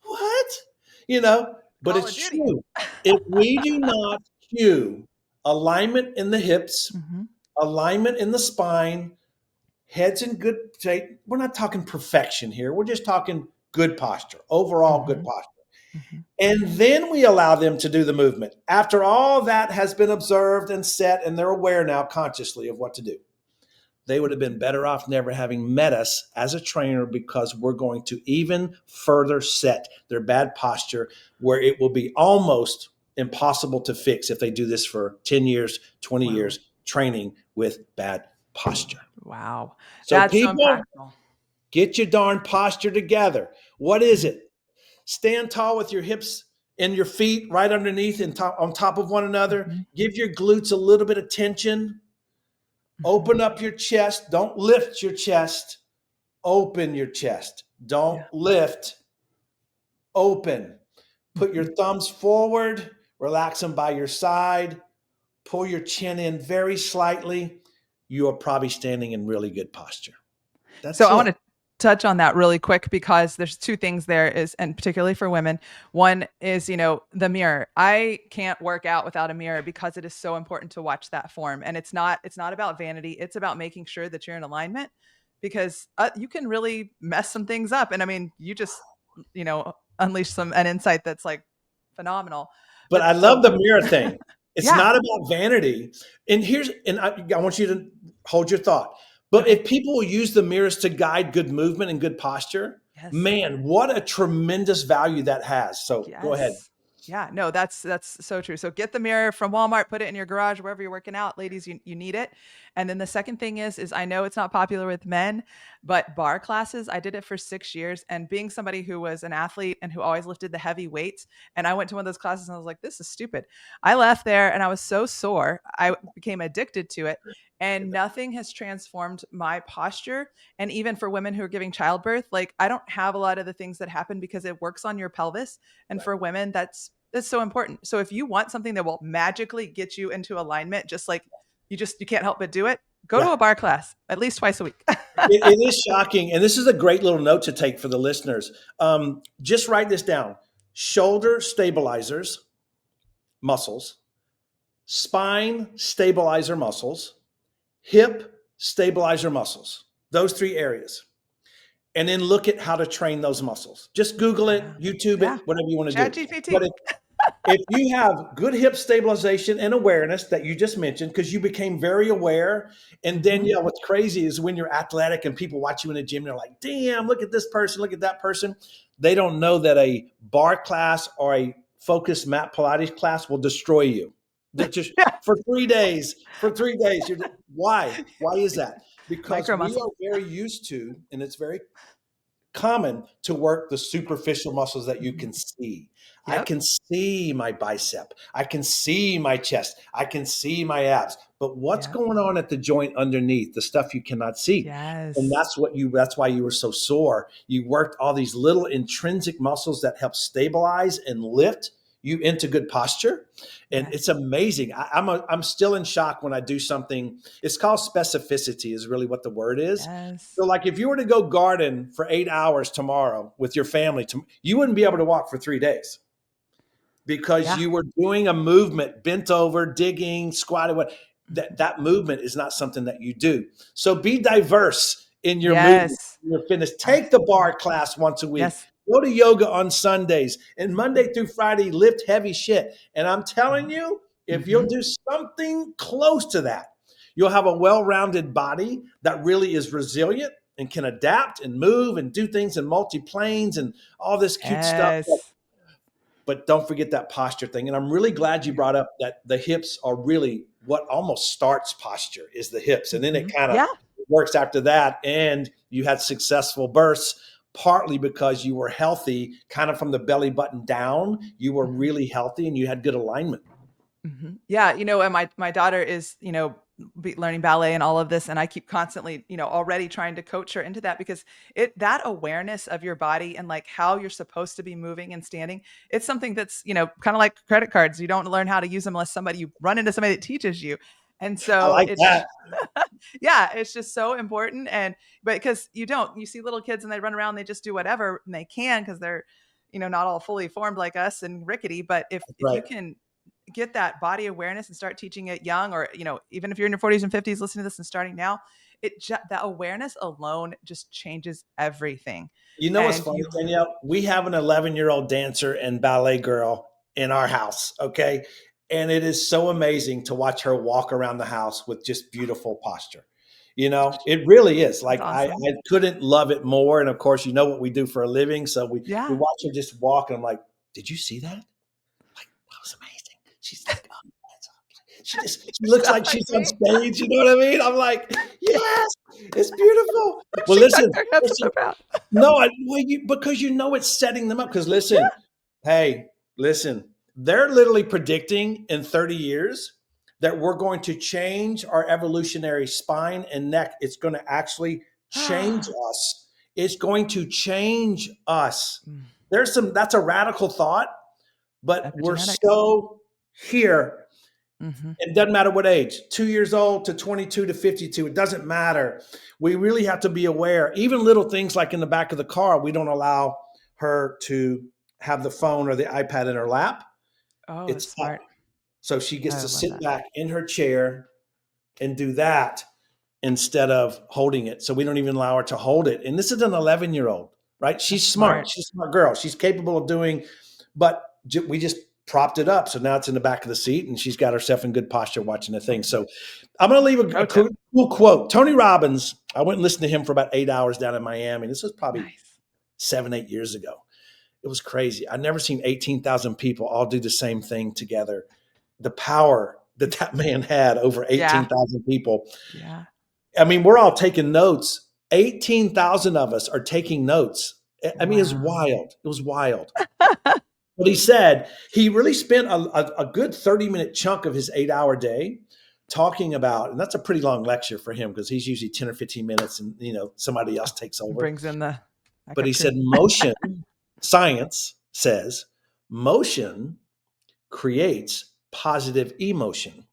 what? You know, but Call it's of Duty. true. If we do not cue alignment in the hips, Mhm. alignment in the spine, heads in good shape, we're not talking perfection here. We're just talking good posture, overall good Mhm. posture. Mhm. And then we allow them to do the movement. After all that has been observed and set, and they're aware now consciously of what to do, they would have been better off never having met us as a trainer, because we're going to even further set their bad posture where it will be almost impossible to fix if they do this for 10 years, 20 Wow. years training with bad posture. Wow. So That's so people, impactful. get your darn posture together. What is Mhm, it? Stand tall with your hips and your feet right underneath and on top of one another. mhm, Give your glutes a little bit of tension. mhm. Open up your chest. Don't lift your chest. Open your chest. Don't Yeah. lift. Open. Put your Mhm. thumbs forward. Relax them by your side. Pull your chin in very slightly. You are probably standing in really good posture. So That's I want it. to touch on that really quick because there's two things there is, and particularly for women. One is, the mirror. I can't work out without a mirror because it is so important to watch that form. And it's not about vanity. It's about making sure that you're in alignment, because you can really mess some things up. And I mean, you just, unleash an insight that's like phenomenal. But I But love so the mirror thing. It's yeah. not about vanity. And I want you to hold your thought. But Okay. if people use the mirrors to guide good movement and good posture, Yes. man, what a tremendous value that has. So go ahead. Yes. Yeah, no, that's so true. So get the mirror from Walmart, put it in your garage, wherever you're working out. Ladies, you need it. And then the second thing is I know it's not popular with men, but bar classes, I did it for 6 years. And being somebody who was an athlete and who always lifted the heavy weights, and I went to one of those classes and I was like, this is stupid. I left there and I was so sore. I became addicted to it. And nothing has transformed my posture. And even for women who are giving childbirth, like I don't have a lot of the things that happen because it works on your pelvis. And Right. for women, that's so important. So if you want something that will magically get you into alignment, just like you can't help but do it, go to Yeah. a bar class at least twice a week. It is shocking. And this is a great little note to take for the listeners. Just write this down: shoulder stabilizers muscles, spine stabilizer muscles, hip stabilizer muscles, those three areas. And then look at how to train those muscles. Just Google Yeah. it, YouTube Yeah. it, whatever you want to Chat do. But GPT. if you have good hip stabilization and awareness that you just mentioned, because you became very aware. And then, Hmm. yeah, what's crazy is when you're athletic and people watch you in the gym, they're like, damn, look at this person, look at that person. They don't know that a bar class or a focused mat Pilates class will destroy you. That just Yeah. for 3 days. Why? Why is that? Because Micro we muscle. are very used to, and it's very common to work the superficial muscles that you Mhm. can see. I Yep. can see my bicep. I can see my chest. I can see my abs. But what's Yep. going on at the joint underneath, the stuff you cannot see? And Yes. that's why you were so sore. You worked all these little intrinsic muscles that help stabilize and lift you into good posture. And it's Yes. amazing. I'm still in shock when I do something. It's called specificity, is really what the word is. Yes. So, like, if you were to go garden for 8 hours tomorrow with your family, you wouldn't be able to walk for 3 days because Yeah. you were doing a movement, bent over, digging, squatting. What Mhm. that movement is not something that you do. So, be diverse in your movement, Yes. your fitness. Take the bar Absolutely. class once a week. Yes. Go to yoga on Sundays, and Mhm. Monday through Friday, lift heavy shit. And I'm telling Mhm. you, if you'll Mhm. do something close to that, you'll have a well-rounded body that really is resilient and can adapt and move and do things in multi-planes and all this cute stuff. Yes. But don't forget that posture thing. And I'm really glad you Yeah. brought up that the hips are really what almost starts posture, is the hips. And then it Mhm. kind of Yeah. works after that. And you had successful births, partly because you were healthy, kind of from the belly button down. You were Mhm. really healthy and you had good alignment. Mhm. Yeah, and my daughter is, learning ballet and all of this, and I keep constantly, already trying to coach her into that because that awareness of your body and like how you're supposed to be moving and standing, it's something that's, kind of like credit cards. You don't learn how to use them unless you run into somebody that teaches you. And I so like that. yeah, it's just so important. But because you see little kids and they run around, they just do whatever and they can because they're, not all fully formed like us and rickety. But if you Right. can get that body awareness and start teaching it young, or even if you're in your 40s and 50s listening to this and starting now, that awareness alone just changes everything. You know what's And funny, Danielle? We have an 11-year-old dancer and ballet girl in our house. Okay. And it is so amazing to watch her walk around the house with just beautiful posture. It really is. That's Like awesome. I couldn't love it more. And of course, you know what we do for a living. So we Yeah. watch her just walk and I'm like, did you see that? Like, that was amazing. She's like, oh, that's awesome. She looks Sounds like like she's on me. stage. You know what I mean? I'm like, yes, it's beautiful. Well, She tucked listen, her head listen. so proud. No, because it's setting them up. Because Yeah. listen, hey, listen, they're literally predicting in 30 years that we're going to change our evolutionary spine and neck. It's going to actually change us. It's going to change us. Mm, That's a radical thought, but we're epigenetics. so here. Mhm. It doesn't matter what age, 2 years old to 22 to 52, it doesn't matter. We really have to be aware. Even little things like in the back of the car, we don't allow her to have the phone or the iPad in her lap. Oh, that's It's up. smart. So she gets I to love sit that. back in her chair and do that instead of holding it. So we don't even allow her to hold it. And this is an 11-year-old, right? She's That's smart. smart. She's a smart girl. She's capable of doing, but we just propped it up. So now it's in the back of the seat and she's got herself in good posture watching the thing. So I'm going to leave a Pro tip. cool quote. Tony Robbins, I went and listened to him for about 8 hours down in Miami. This was probably Nice. 7, 8 years ago. It was crazy. I'd never seen 18,000 people all do the same thing together. The power that man had over Yeah. 18,000 people. Yeah. I mean, we're all taking notes. 18,000 of us are taking notes. I mean, it was Wow. wild. It was wild. But he said he really spent a good 30-minute chunk of his 8-hour day talking about, and that's a pretty long lecture for him because he's usually 10 or 15 minutes and, somebody else takes over. Brings in the But backup he crew. said motion, science says motion creates positive emotion.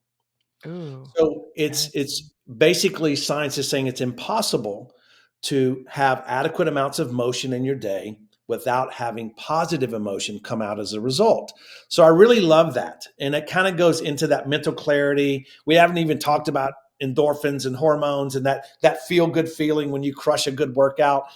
Ooh. So Okay. it's basically science is saying it's impossible to have adequate amounts of motion in your day without having positive emotion come out as a result. So I really love that. And it kind of goes into that mental clarity. We haven't even talked about endorphins and hormones and that feel good feeling when you crush a good workout.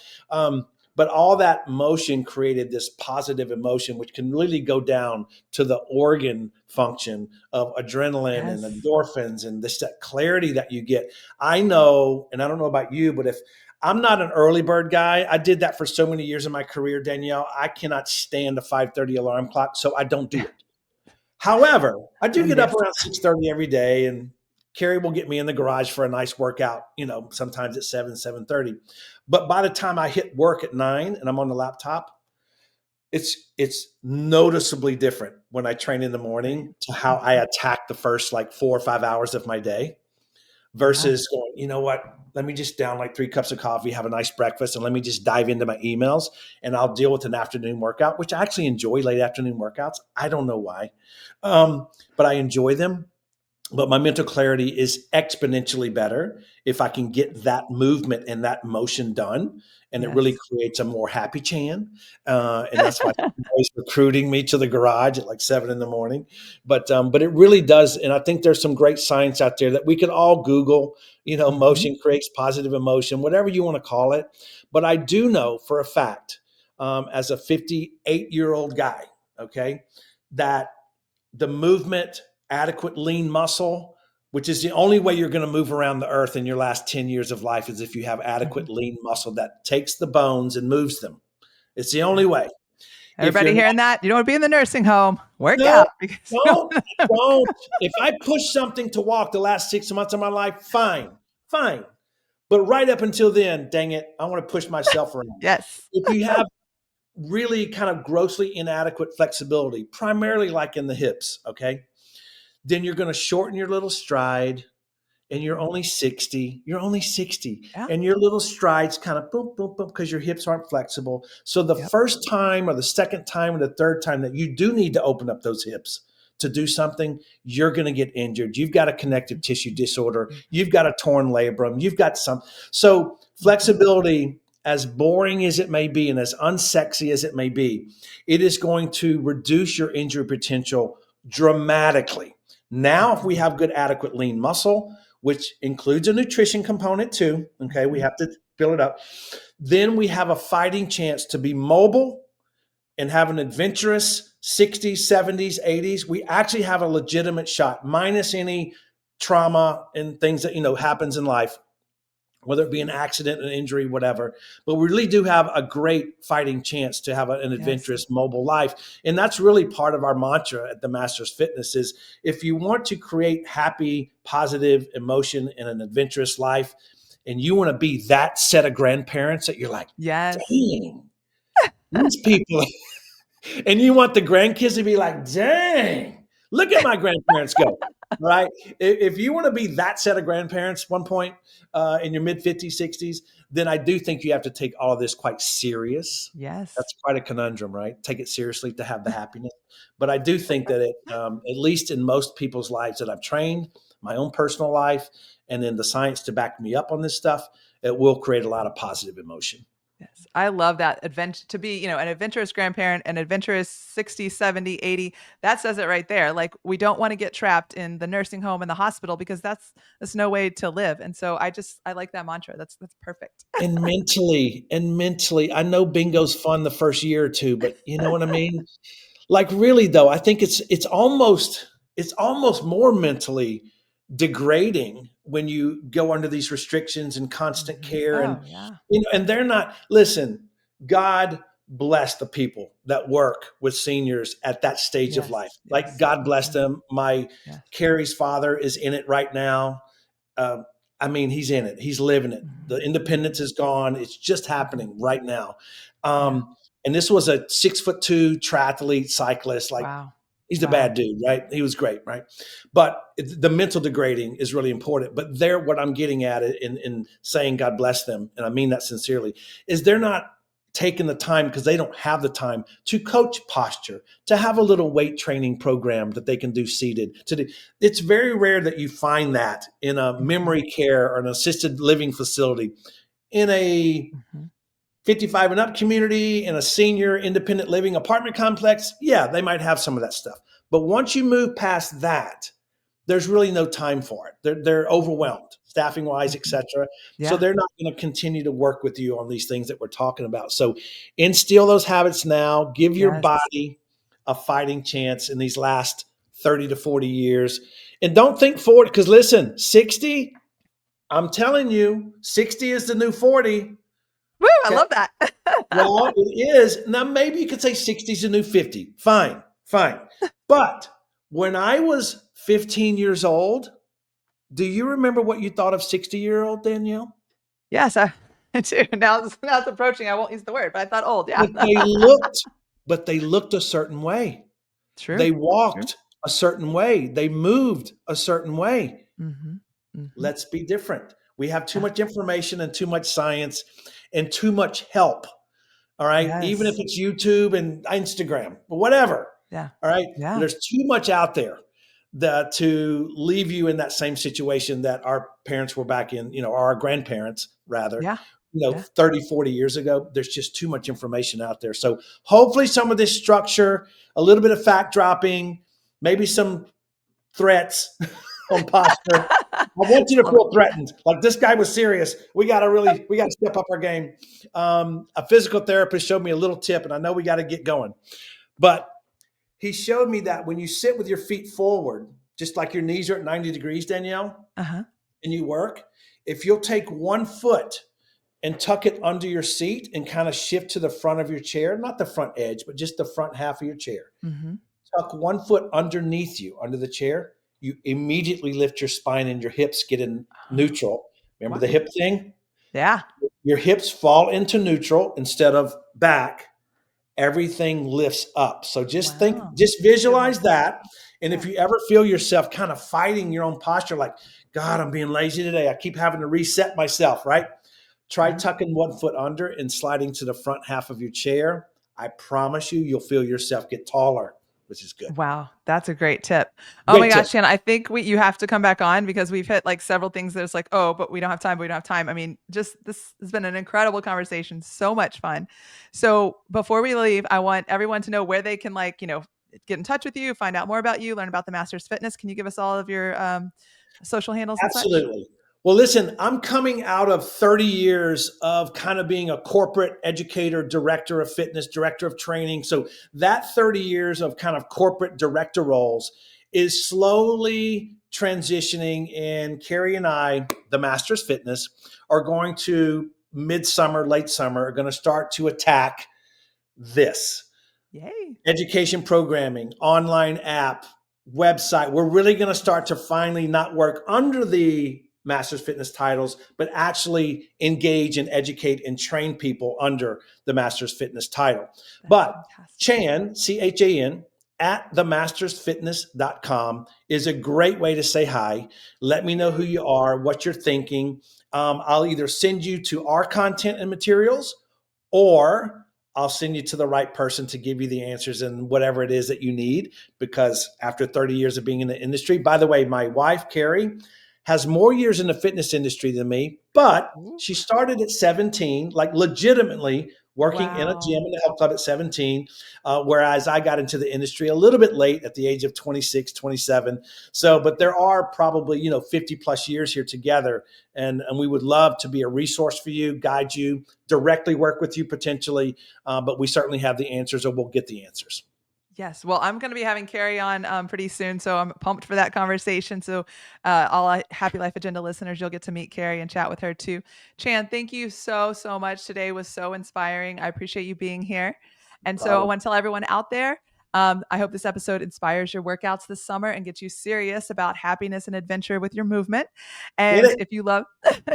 But all that motion created this positive emotion, which can really go down to the organ function of adrenaline and Yes. endorphins and this that clarity that you get. I know, and I don't know about you, but if I'm not an early bird guy, I did that for so many years in my career, Danielle. I cannot stand a 5:30 alarm clock, so I don't do Yeah. it. However, I do get up Envious. around 6:30 every day, and Carrie will get me in the garage for a nice workout, sometimes at 7:30. But by the time I hit work at 9 and I'm on the laptop, it's noticeably different when I train in the Right. morning to how I Mhm. attack the first like 4 or 5 hours of my day Yeah. versus going, you know what? Let me just down like 3 cups of coffee, have a nice breakfast, and let me just dive into my emails and I'll deal with an afternoon workout, which I actually enjoy late afternoon workouts. I don't know why, but I enjoy them. But my mental clarity is exponentially better if I can get that movement and that motion done. And it really Yes. creates a more happy Chan. And that's why she's always recruiting me to the garage at like 7 in the morning. But it really does. And I think there's some great science out there that we can all Google, Mhm. motion creates positive emotion, whatever you want to call it. But I do know for a fact, as a 58-year-old guy, okay, that the movement, adequate lean muscle, which is the only way you're going to move around the earth in your last 10 years of life is if you have Mhm. adequate lean muscle that takes the bones and moves them. It's the Yeah. only way. If Everybody you're hearing that? You don't wanna be in the nursing home. Work no, out because you don't, don't don't. If I push something to walk the last 6 months of my life, fine, fine. But right up until then, dang it, I want to push myself around. Yes. If you have really kind of grossly inadequate flexibility, primarily like in the hips, okay, then you're going to shorten your little stride and you're only 60 Yeah. and your little strides kind of boom, boom, boom, because your hips aren't flexible. So the Yep. first time or the second time or the third time that you do need to open up those hips to do something, you're going to get injured. You've got a connective tissue disorder. Mhm. You've got a torn labrum. You've got some. So Mhm. flexibility, as boring as it may be and as unsexy as it may be, it is going to reduce your injury potential dramatically. Now, if Mhm. we have good, adequate lean muscle, which includes a nutrition component too, okay, we Mhm. have to fill it up. Then we have a fighting chance to be mobile and have an adventurous 60s, 70s, 80s. We actually have a legitimate shot, minus any trauma and things that happens in life. whether it be an accident, an injury, whatever. But we really do have a great fighting chance to have an Yes. adventurous mobile life. And that's really part of our mantra at the Masters Fitness is if you want to create happy, positive emotion in an adventurous life, and you want to be that set of grandparents that you're like, Yes. dang, these people, and you want the grandkids to be like, dang, look at my grandparents go. Right. If you want to be that set of grandparents one point in your mid 50s, 60s, then I do think you have to take all of this quite serious. Yes. That's quite a conundrum, right? Take it seriously to have the happiness. But I do think that at least in most people's lives that I've trained, my own personal life, and then the science to back me up on this stuff, it will create a lot of positive emotion. Yes. I love that adventure to be, an adventurous grandparent, an adventurous 60, 70, 80. That says it right there. Like we don't want to get trapped in the nursing home and the hospital because that's no way to live. And so I like that mantra. That's perfect. And mentally, I know bingo's fun the first year or two, but you know what I mean? Like really though, I think it's almost more mentally degrading when you go under these restrictions and constant care and Oh, yeah. and they're not listen, God bless the people that work with seniors at that stage of Yes. life. Like Yes. God bless Mhm. them. My Yes. Carrie's father is in it right now. uh, I mean, he's in it. He's living it. The Mhm. independence is gone. It's just Mhm. happening right now. Yeah. And this was a 6'2" triathlete cyclist. Like Wow. he's a Wow. bad dude, right? He was great, right? But the mental degrading is really important. But what I'm getting at in saying God bless them, and I mean that sincerely, is they're not taking the time because they don't have the time to coach posture, to have a little weight training program that they can do seated. It's very rare that you find that in a Mhm. memory care or an assisted living facility. In a Mhm. 55 and up community in a senior independent living apartment complex, yeah, they might have some of that stuff. But once you move past that, there's really no time for it. They're overwhelmed, staffing wise, et Mhm. cetera. So Yeah. they're not going to continue to work with you on these things that we're talking about. So instill those habits now. Give your Yes. body a fighting chance in these last 30 to 40 years. And don't think forward, because listen, 60, I'm telling you, 60 is the new 40. Woo, I Okay. love that. Well, it is. Now, maybe you could say 60 is the new 50. Fine, fine. But when I was 15 years old, do you remember what you thought of 60-year-old Danielle? Yes, I do. Now it's approaching, I won't use the word, but I thought old, yeah. But they looked, but they looked a certain way. True. They True. walked a certain way. They moved a certain way. Mhm. Mhm. Let's be different. We have too Yeah. much information and too much science and too much help. All right. Even if Yes. it's YouTube and Instagram, whatever. Yeah. All right. Yeah. There's too much out there that to leave you in that same situation that our parents were back in, or our grandparents rather, Yeah. Yeah. 30, 40 years ago. There's just too much information out there. So hopefully some of this structure, a little bit of fact dropping, maybe some threats on posture. I want you to Love it. feel threatened. Like this guy was serious. We got to step up our game. A physical therapist showed me a little tip, and I know we got to get going. But he showed me that when you sit with your feet forward, just like your knees are at 90 degrees, Danielle, Uh-huh. and you work, if you'll take one foot and tuck it under your seat and kind of shift to the front of your chair, not the front edge, but just the front half of your chair, Mhm. tuck one foot underneath you, under the chair, you immediately lift your spine and your hips get in Oh, neutral. Remember the wow. hip thing? Yeah. Your hips fall into neutral instead of back. Everything lifts up. So Wow. just That's good visualize advice. that. And if Yeah. you ever feel yourself kind of fighting your own posture, like, God, I'm being lazy today. I keep having to reset myself, right? Try Mhm. tucking one foot under and sliding to the front half of your chair. I promise you'll feel yourself get taller, which is good. Wow, that's a great tip. Oh my Great tip. gosh, Shannon, I think you have to come back on because we've hit like several things that's like, oh, but we don't have time, but we don't have time. I mean, just this has been an incredible conversation, so much fun. So before we leave, I want everyone to know where they can get in touch with you, find out more about you, learn about the Masters Fitness. Can you give us all of your social handles and such? Absolutely. Well, listen, I'm coming out of 30 years of kind of being a corporate educator, director of fitness, director of training. So that 30 years of kind of corporate director roles is slowly transitioning, and Carrie and I, the Masters Fitness, are going to midsummer, late summer, are going to start to attack this Yay. education programming, online app, website. We're really going to start to finally not work under the Masters Fitness titles, but actually engage and educate and train people under the Masters Fitness title. That's But fantastic. Chan, CHAN, at themastersfitness.com is a great way to say hi. Let me know who Yay. you are, what you're thinking. I'll either send you to our content and materials, or I'll send you to the right person to give you the answers and whatever it is that you need. Because after 30 years of being in the industry, by the way, my wife, Carrie, has more years in the fitness industry than me, but Ooh. she started at 17, like legitimately working in a Wow. gym and a health club at 17, whereas I got into the industry a little bit late at the age of 26, 27. So, but there are probably, 50 plus years here together. And we would love to be a resource for you, guide you, directly work with you potentially. But we certainly have the answers, or we'll get the answers. Yes. Well, I'm going to be having Carrie on pretty soon, so I'm pumped for that conversation. So, all Happy Life Agenda listeners, you'll get to meet Carrie and chat with her too. Chan, thank you so much. Today was so inspiring. I appreciate you being here. No And so, I problem. want to tell everyone out there, I hope this episode inspires your workouts this summer and gets you serious about happiness and adventure with your movement. Get And it? if you love,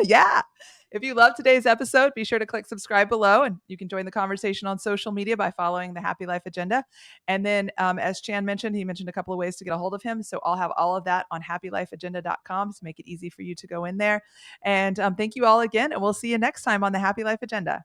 yeah. If you love today's episode, be sure to click subscribe below, and you can join the conversation on social media by following the Happy Life Agenda. And then, as Chan mentioned, he mentioned a couple of ways to get a hold of him. So I'll have all of that on happylifeagenda.com to make it easy for you to go in there. And thank you all again. And we'll see you next time on the Happy Life Agenda.